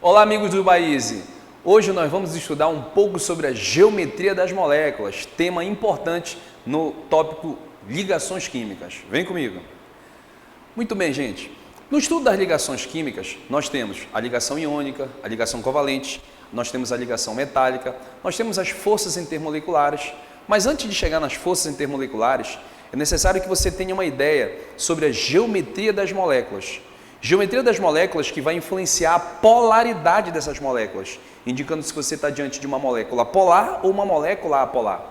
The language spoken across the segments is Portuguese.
Olá, amigos do Baíse! Hoje nós vamos estudar um pouco sobre a geometria das moléculas, tema importante no tópico ligações químicas. Vem comigo! Muito bem, gente. No estudo das ligações químicas, nós temos a ligação iônica, a ligação covalente, nós temos a ligação metálica, nós temos as forças intermoleculares, mas antes de chegar nas forças intermoleculares, é necessário que você tenha uma ideia sobre a geometria das moléculas. Geometria das moléculas que vai influenciar a polaridade dessas moléculas, indicando se você está diante de uma molécula polar ou uma molécula apolar.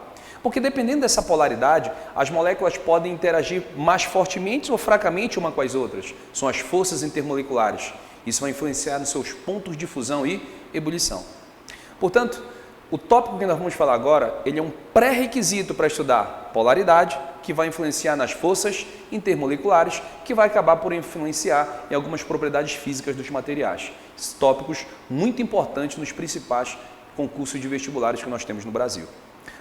Porque dependendo dessa polaridade, as moléculas podem interagir mais fortemente ou fracamente uma com as outras. São as forças intermoleculares. Isso vai influenciar nos seus pontos de fusão e ebulição. Portanto, o tópico que nós vamos falar agora, ele é um pré-requisito para estudar polaridade, que vai influenciar nas forças intermoleculares, que vai acabar por influenciar em algumas propriedades físicas dos materiais. Tópicos muito importantes nos principais concursos de vestibulares que nós temos no Brasil.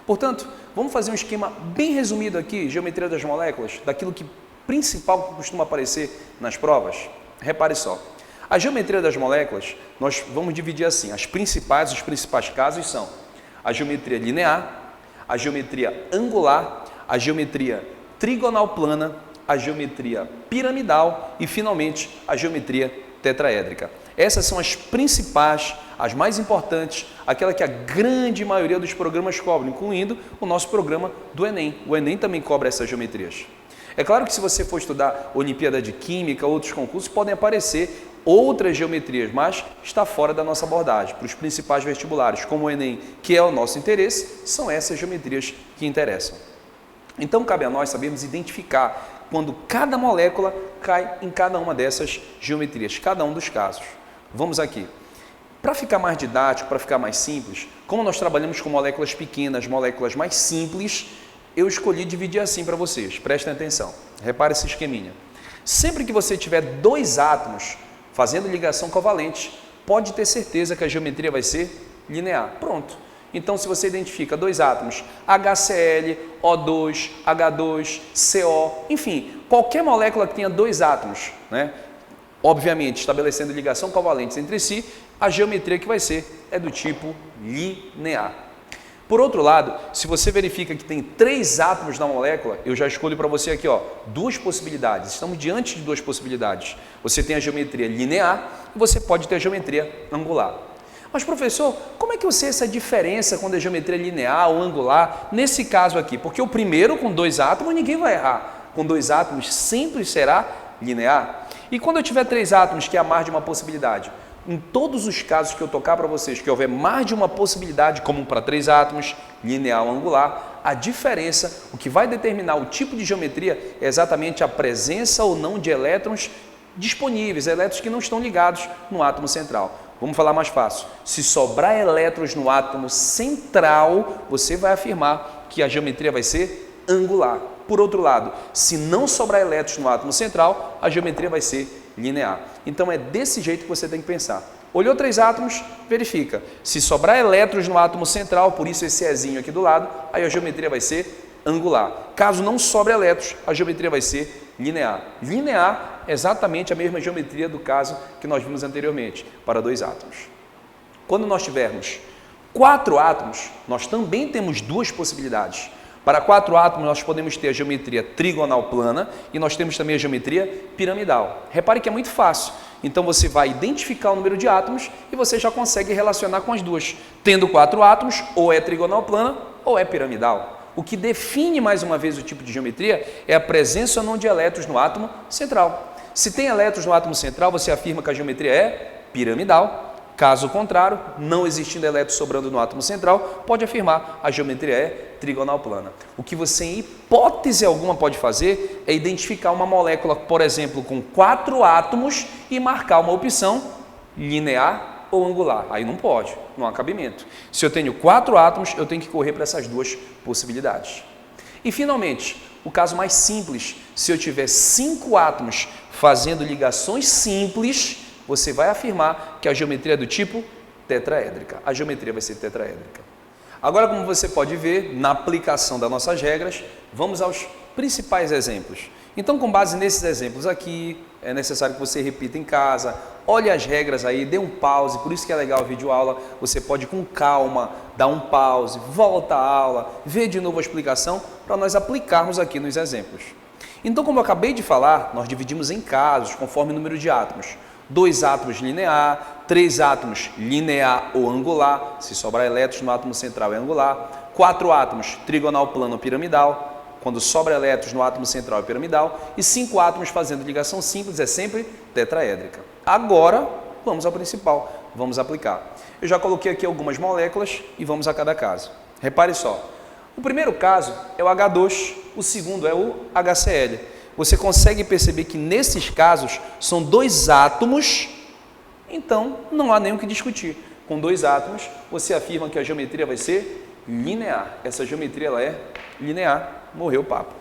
Portanto, vamos fazer um esquema bem resumido aqui, geometria das moléculas, daquilo que principal que costuma aparecer nas provas. Repare só. A geometria das moléculas, nós vamos dividir assim, os principais casos são a geometria linear, a geometria angular, a geometria trigonal plana, a geometria piramidal e, finalmente, a geometria tetraédrica. Essas são as principais, as mais importantes, aquela que a grande maioria dos programas cobrem, incluindo o nosso programa do Enem. O Enem também cobra essas geometrias. É claro que se você for estudar Olimpíada de Química, outros concursos, podem aparecer outras geometrias, mas está fora da nossa abordagem. Para os principais vestibulares, como o Enem, que é o nosso interesse, são essas geometrias que interessam. Então, cabe a nós sabermos identificar quando cada molécula cai em cada uma dessas geometrias, cada um dos casos. Vamos aqui. Para ficar mais didático, para ficar mais simples, como nós trabalhamos com moléculas pequenas, moléculas mais simples, eu escolhi dividir assim para vocês. Prestem atenção. Repare esse esqueminha. Sempre que você tiver dois átomos fazendo ligação covalente, pode ter certeza que a geometria vai ser linear. Pronto. Então, se você identifica dois átomos, HCl, O2, H2, CO, enfim, qualquer molécula que tenha dois átomos, né? Obviamente, estabelecendo ligação covalentes entre si, a geometria que vai ser é do tipo linear. Por outro lado, se você verifica que tem três átomos na molécula, eu já escolho para você aqui, ó, duas possibilidades. Estamos diante de duas possibilidades. Você tem a geometria linear e você pode ter a geometria angular. Mas, professor, como é que eu sei essa diferença quando é geometria linear ou angular, nesse caso aqui? Porque o primeiro, com dois átomos, ninguém vai errar. Com dois átomos, sempre será linear. E quando eu tiver três átomos, que é a mais de uma possibilidade? Em todos os casos que eu tocar para vocês, que houver mais de uma possibilidade, como para três átomos, linear ou angular, a diferença, o que vai determinar o tipo de geometria é exatamente a presença ou não de elétrons disponíveis, elétrons que não estão ligados no átomo central. Vamos falar mais fácil. Se sobrar elétrons no átomo central, você vai afirmar que a geometria vai ser angular. Por outro lado, se não sobrar elétrons no átomo central, a geometria vai ser linear. Então é desse jeito que você tem que pensar. Olhou três átomos, verifica. Se sobrar elétrons no átomo central, por isso esse Ezinho aqui do lado, aí a geometria vai ser angular. Caso não sobre elétrons, a geometria vai ser linear. Linear é exatamente a mesma geometria do caso que nós vimos anteriormente, para dois átomos. Quando nós tivermos quatro átomos, nós também temos duas possibilidades. Para quatro átomos, nós podemos ter a geometria trigonal plana e nós temos também a geometria piramidal. Repare que é muito fácil. Então, você vai identificar o número de átomos e você já consegue relacionar com as duas. Tendo quatro átomos, ou é trigonal plana ou é piramidal. O que define, mais uma vez, o tipo de geometria é a presença ou não de elétrons no átomo central. Se tem elétrons no átomo central, você afirma que a geometria é piramidal. Caso contrário, não existindo elétrons sobrando no átomo central, pode afirmar a geometria é trigonal plana. O que você, em hipótese alguma, pode fazer é identificar uma molécula, por exemplo, com quatro átomos e marcar uma opção linear ou angular. Aí não pode, não há cabimento. Se eu tenho quatro átomos, eu tenho que correr para essas duas possibilidades. E, finalmente, o caso mais simples, se eu tiver cinco átomos fazendo ligações simples, você vai afirmar que a geometria é do tipo tetraédrica. A geometria vai ser tetraédrica. Agora, como você pode ver, na aplicação das nossas regras, vamos aos principais exemplos. Então, com base nesses exemplos aqui, é necessário que você repita em casa, olhe as regras aí, dê um pause, por isso que é legal a videoaula, você pode com calma dar um pause, volta à aula, ver de novo a explicação para nós aplicarmos aqui nos exemplos. Então, como eu acabei de falar, nós dividimos em casos conforme o número de átomos. 2 átomos linear, 3 átomos linear ou angular, se sobrar elétrons no átomo central é angular, 4 átomos trigonal plano ou piramidal, quando sobra elétrons no átomo central é piramidal, e 5 átomos fazendo ligação simples é sempre tetraédrica. Agora, vamos ao principal, vamos aplicar. Eu já coloquei aqui algumas moléculas e vamos a cada caso. Repare só, o primeiro caso é o H2, o segundo é o HCl. Você consegue perceber que nesses casos são 2 átomos, então não há nem o que discutir. Com 2 átomos, você afirma que a geometria vai ser linear. Essa geometria ela é linear. Morreu o papo.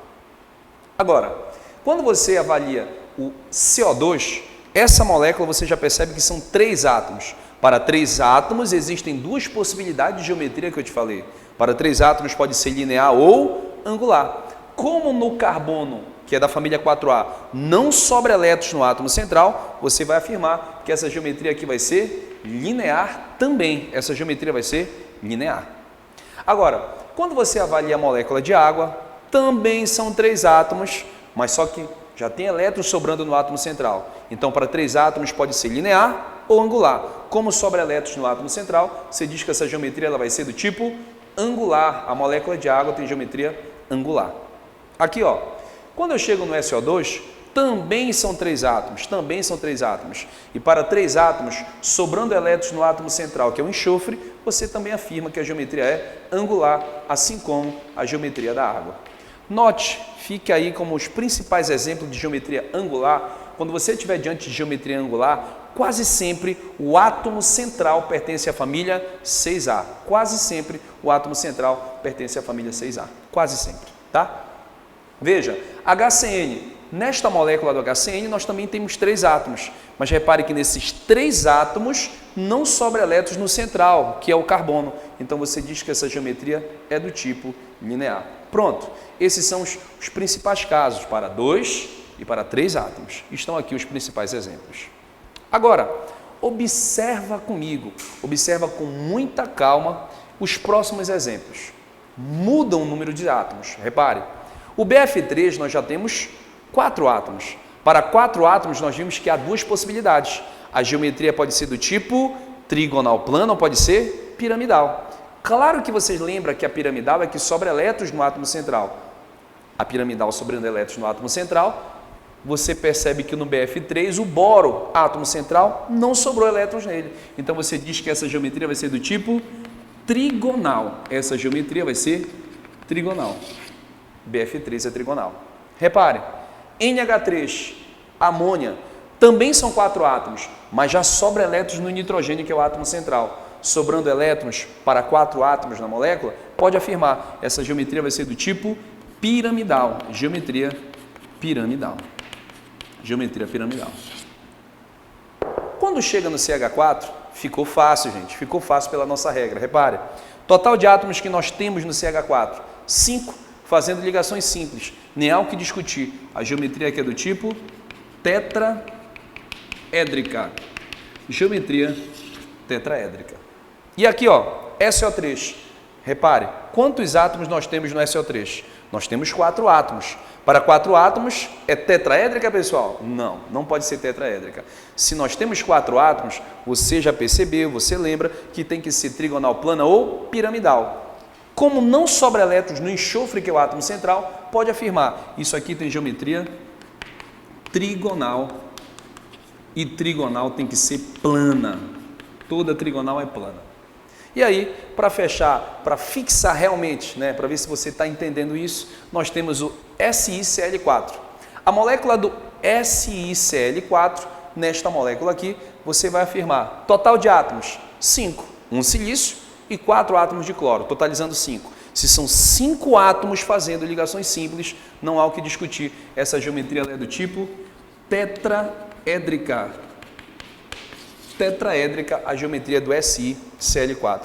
Agora, quando você avalia o CO2, essa molécula você já percebe que são 3 átomos. Para 3 átomos existem 2 possibilidades de geometria que eu te falei. Para 3 átomos pode ser linear ou angular. Como no carbono, que é da família 4A, não sobra elétrons no átomo central, você vai afirmar que essa geometria aqui vai ser linear também. Essa geometria vai ser linear. Agora, quando você avalia a molécula de água, também são 3 átomos, mas só que já tem elétrons sobrando no átomo central. Então, para 3 átomos pode ser linear ou angular. Como sobra elétrons no átomo central, você diz que essa geometria ela vai ser do tipo angular. A molécula de água tem geometria angular. Aqui, ó, quando eu chego no SO2, também são 3 átomos, E para 3 átomos, sobrando elétrons no átomo central, que é o enxofre, você também afirma que a geometria é angular, assim como a geometria da água. Note, fique aí como os principais exemplos de geometria angular. Quando você estiver diante de geometria angular, quase sempre o átomo central pertence à família 6A. Quase sempre o átomo central pertence à família 6A. Quase sempre, tá? Veja, HCN. Nesta molécula do HCN, nós também temos 3 átomos. Mas repare que nesses 3 átomos não sobra elétrons no central, que é o carbono. Então, você diz que essa geometria é do tipo linear. Pronto. Esses são os principais casos para 2 e para 3 átomos. Estão aqui os principais exemplos. Agora, observa comigo, observa com muita calma os próximos exemplos. Mudam o número de átomos. Repare, o BF3 nós já temos 4 átomos. Para 4 átomos, nós vimos que há 2 possibilidades. A geometria pode ser do tipo trigonal plano ou pode ser piramidal. Claro que vocês lembram que a piramidal é que sobra elétrons no átomo central. A piramidal sobrando elétrons no átomo central, você percebe que no BF3, o boro, átomo central, não sobrou elétrons nele. Então, você diz que essa geometria vai ser do tipo trigonal. Essa geometria vai ser trigonal. BF3 é trigonal. Repare, NH3, amônia, também são 4 átomos, mas já sobra elétrons no nitrogênio, que é o átomo central. Sobrando elétrons para 4 átomos na molécula, pode afirmar, essa geometria vai ser do tipo piramidal. Geometria piramidal. Geometria piramidal. Quando chega no CH4, ficou fácil, gente. Ficou fácil pela nossa regra. Repare, total de átomos que nós temos no CH4, 5, fazendo ligações simples. Nem há o que discutir. A geometria aqui é do tipo tetraédrica. Geometria tetraédrica. E aqui, ó, SO3. Repare, quantos átomos nós temos no SO3? Nós temos 4 átomos. Para 4 átomos, é tetraédrica, pessoal? Não, não pode ser tetraédrica. Se nós temos 4 átomos, você já percebeu, você lembra que tem que ser trigonal plana ou piramidal. Como não sobra elétrons no enxofre, que é o átomo central, pode afirmar, isso aqui tem geometria trigonal, e trigonal tem que ser plana. Toda trigonal é plana. E aí, para fechar, para fixar realmente, né, para ver se você está entendendo isso, nós temos o SiCl4. A molécula do SiCl4, nesta molécula aqui, você vai afirmar total de átomos, 5, 1 silício e 4 átomos de cloro, totalizando 5. Se são 5 átomos fazendo ligações simples, não há o que discutir. Essa geometria é do tipo tetraédrica. Tetraédrica, a geometria do SiCl4.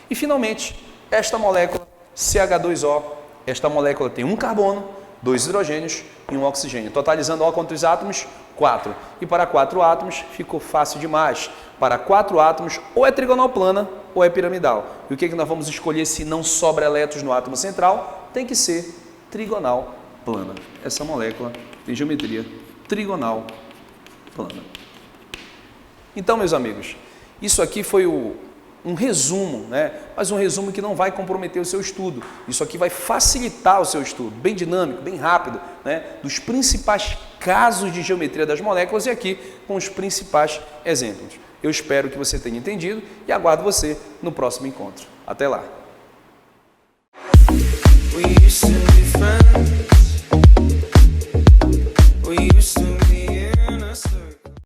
E finalmente, esta molécula CH2O, esta molécula tem um carbono, 2 hidrogênios e um oxigênio, totalizando O quantos átomos? 4. E para 4 átomos ficou fácil demais. Para 4 átomos, ou é trigonal plana ou é piramidal. E o que nós vamos escolher se não sobra elétrons no átomo central? Tem que ser trigonal plana. Essa molécula tem geometria trigonal plana. Então, meus amigos, isso aqui foi um resumo, né? Mas um resumo que não vai comprometer o seu estudo. Isso aqui vai facilitar o seu estudo, bem dinâmico, bem rápido, né? Dos principais casos de geometria das moléculas e aqui com os principais exemplos. Eu espero que você tenha entendido e aguardo você no próximo encontro. Até lá!